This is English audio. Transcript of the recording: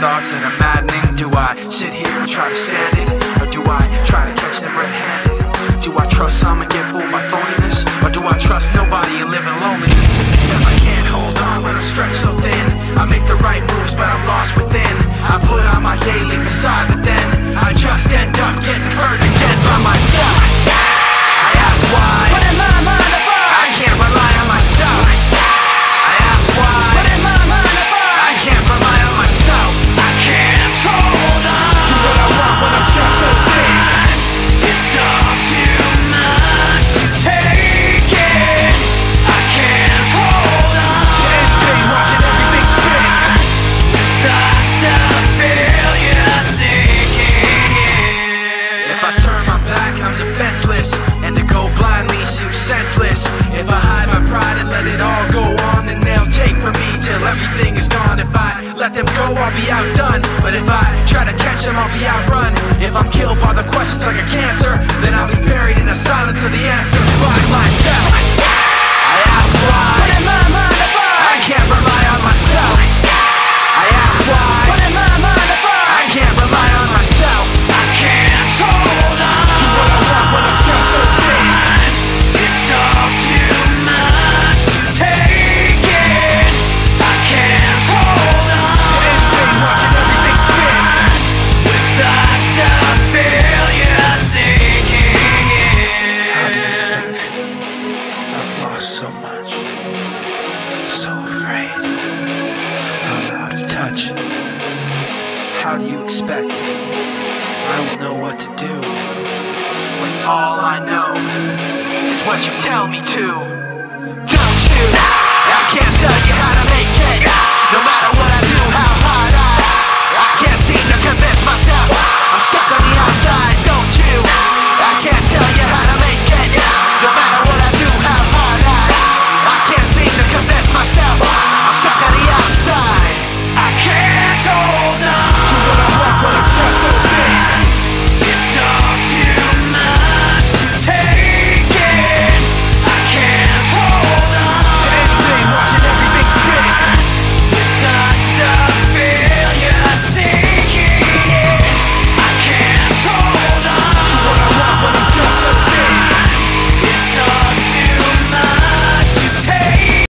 thoughts that are maddening. Do I sit here and try to stand it, or do I try to catch them red-handed? Do I trust some and get fooled by phoniness, or do I trust nobody and live in loneliness? Because I can't hold on when I'm stretched so thin. I make the right moves but I'm lost within. I put on my daily facade, but then I just end up getting hurt again by myself. I ask why, but in my mind I can't rely on myself. I ask why, but in my mind I can't rely on myself. I can't hold on to what I want when I'm stretched so thin. It's all too much to take in. I can't hold on to anything, watching everything spin. Thoughts of failure sinking in. If I turn my back, I'm defenseless, and to go blindly seems senseless. If I hide my pride and let it all go on, then they'll take from me till everything is gone. If I let them go, I'll be outdone, but if I try to catch them, I'll be outrun. If I'm killed by the questions like a cancer, then I'll be buried in the silence of the answer by myself. I ask why, but in my mind I can't rely on myself. I ask why, but in my mind I can't rely on myself. I can't hold on to what I want when I'm stretched so thin. It's all too much to take in. I can't hold on to anything, watching everything spin. With thoughts of failure sinking in. How do you think I've lost so much? So afraid. I'm out of touch. How do you expect I will know what to do when all I know is what you tell me to? Don't you? I can't tell you how to make it.